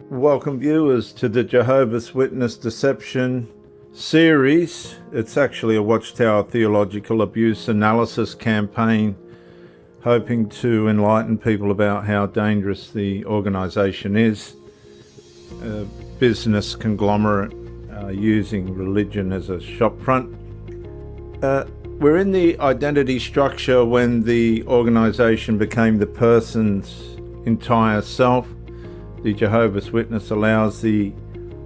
Welcome viewers to the Jehovah's Witness Deception series. It's actually a Watchtower Theological Abuse Analysis campaign, hoping to enlighten people about how dangerous the organisation is. A business conglomerate using religion as a shopfront. We're in the identity structure when the organisation became the person's entire self. The Jehovah's Witness allows the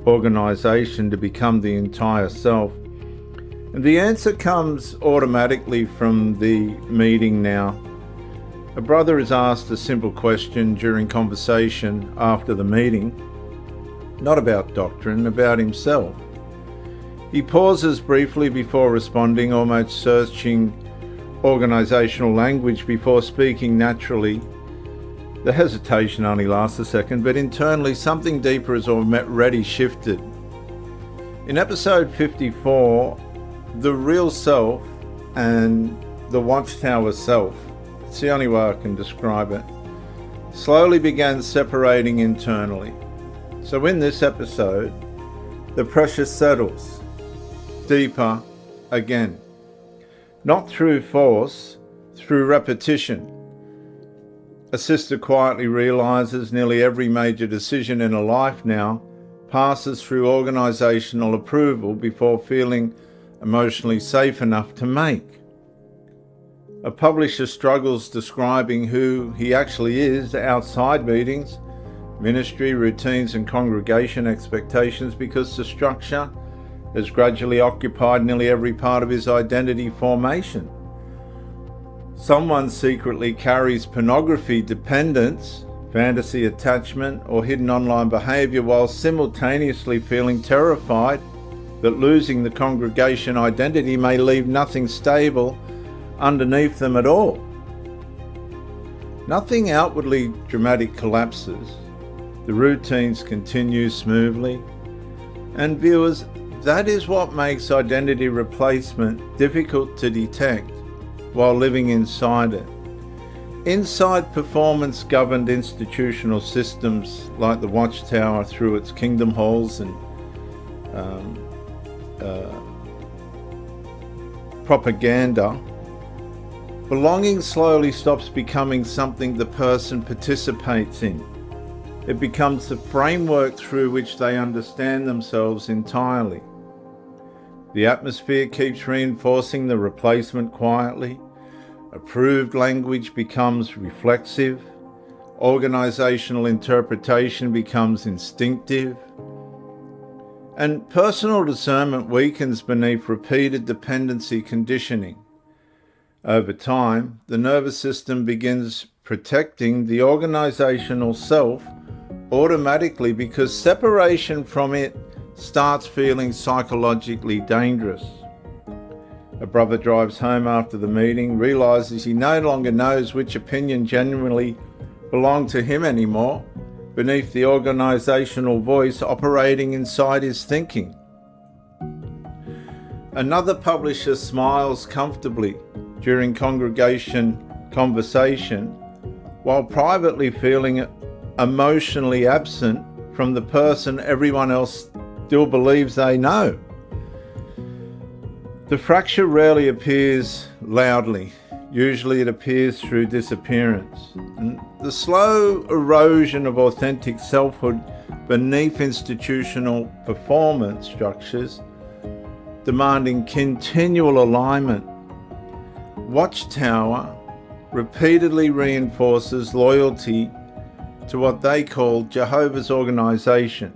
organisation to become the entire self. And the answer comes automatically from the meeting now. A brother is asked a simple question during conversation after the meeting, not about doctrine, about himself. He pauses briefly before responding, almost searching organisational language before speaking naturally. The hesitation only lasts a second, but internally something deeper has already shifted. In episode 54, the real self and the Watchtower self, it's the only way I can describe it, slowly began separating internally. So in this episode, the pressure settles deeper again. Not through force, through repetition. A sister quietly realises nearly every major decision in her life now passes through organisational approval before feeling emotionally safe enough to make. A publisher struggles describing who he actually is outside meetings, ministry, routines and congregation expectations because the structure has gradually occupied nearly every part of his identity formation. Someone secretly carries pornography dependence, fantasy attachment, or hidden online behaviour while simultaneously feeling terrified that losing the congregation identity may leave nothing stable underneath them at all. Nothing outwardly dramatic collapses. The routines continue smoothly. And viewers, that is what makes identity replacement difficult to detect while living inside it. Inside performance-governed institutional systems like the Watchtower through its kingdom halls and propaganda, belonging slowly stops becoming something the person participates in. It becomes the framework through which they understand themselves entirely. The atmosphere keeps reinforcing the replacement quietly. Approved language becomes reflexive. Organisational interpretation becomes instinctive. And personal discernment weakens beneath repeated dependency conditioning. Over time, the nervous system begins protecting the organisational self automatically because separation from it starts feeling psychologically dangerous. A brother drives home after the meeting, realises he no longer knows which opinion genuinely belonged to him anymore, beneath the organisational voice operating inside his thinking. Another publisher smiles comfortably during congregation conversation, while privately feeling emotionally absent from the person everyone else still believes they know. The fracture rarely appears loudly. Usually it appears through disappearance. And the slow erosion of authentic selfhood beneath institutional performance structures, demanding continual alignment. Watchtower repeatedly reinforces loyalty to what they call Jehovah's organisation.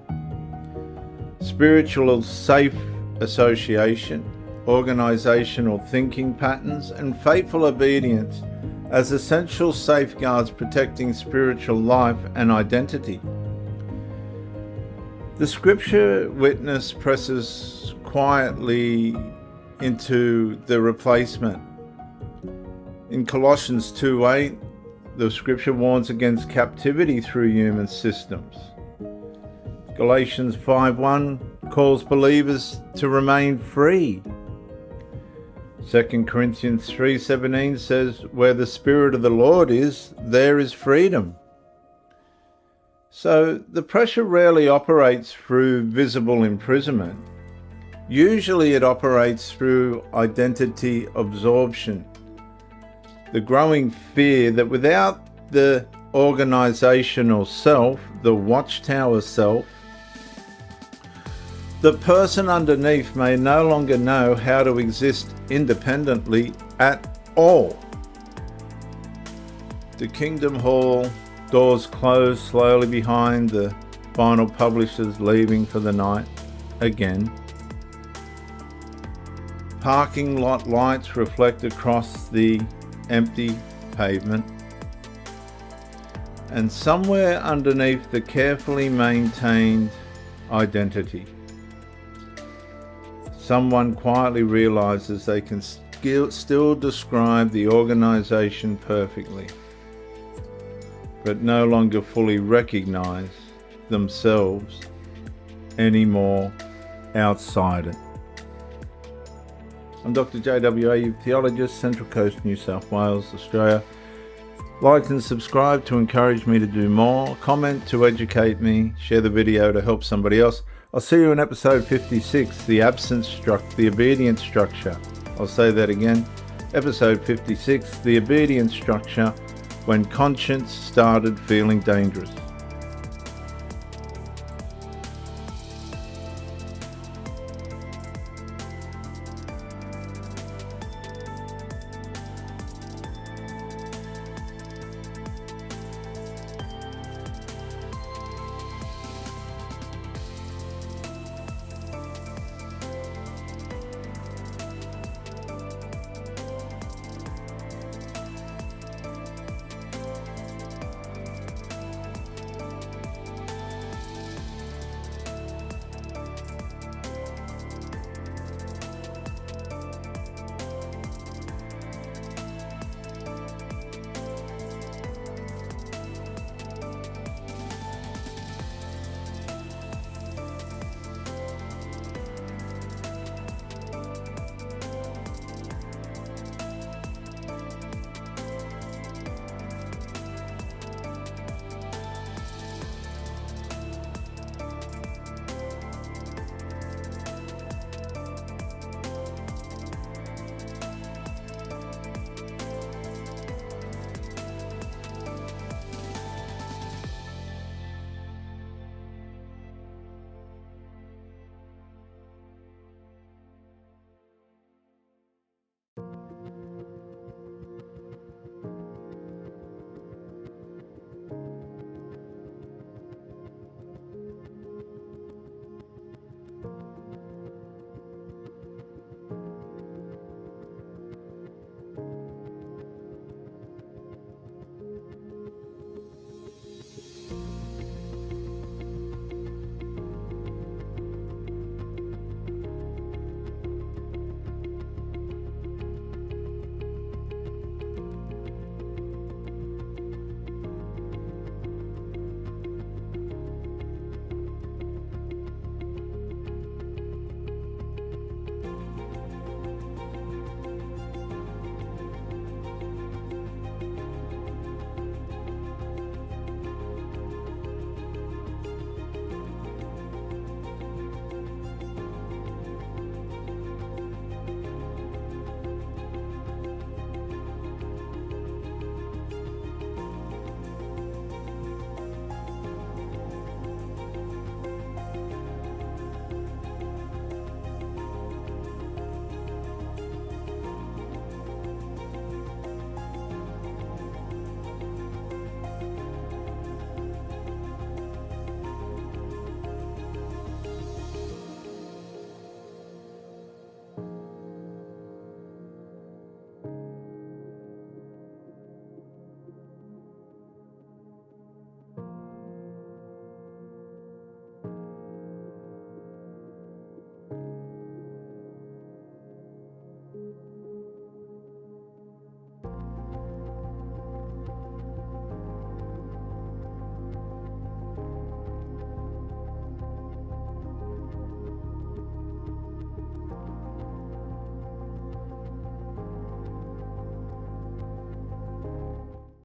Spiritual safe association, organisational thinking patterns, and faithful obedience as essential safeguards protecting spiritual life and identity. The scripture witness presses quietly into the replacement. In Colossians 2:8, the scripture warns against captivity through human systems. Galatians 5:1 calls believers to remain free. 2 Corinthians 3:17 says, where the Spirit of the Lord is, there is freedom. So the pressure rarely operates through visible imprisonment. Usually it operates through identity absorption. The growing fear that without the organizational self, the Watchtower self, the person underneath may no longer know how to exist independently at all. The Kingdom Hall, doors closed slowly behind the final publishers leaving for the night again. Parking lot lights reflect across the empty pavement. And somewhere underneath the carefully maintained identity, someone quietly realizes they can still describe the organization perfectly, but no longer fully recognize themselves anymore outside it. I'm Dr. JW, theologist, Central Coast, New South Wales, Australia. Like and subscribe to encourage me to do more. Comment to educate me. Share the video to help somebody else. I'll see you in episode 56, the obedience structure. I'll say that again. Episode 56, the obedience structure, when conscience started feeling dangerous.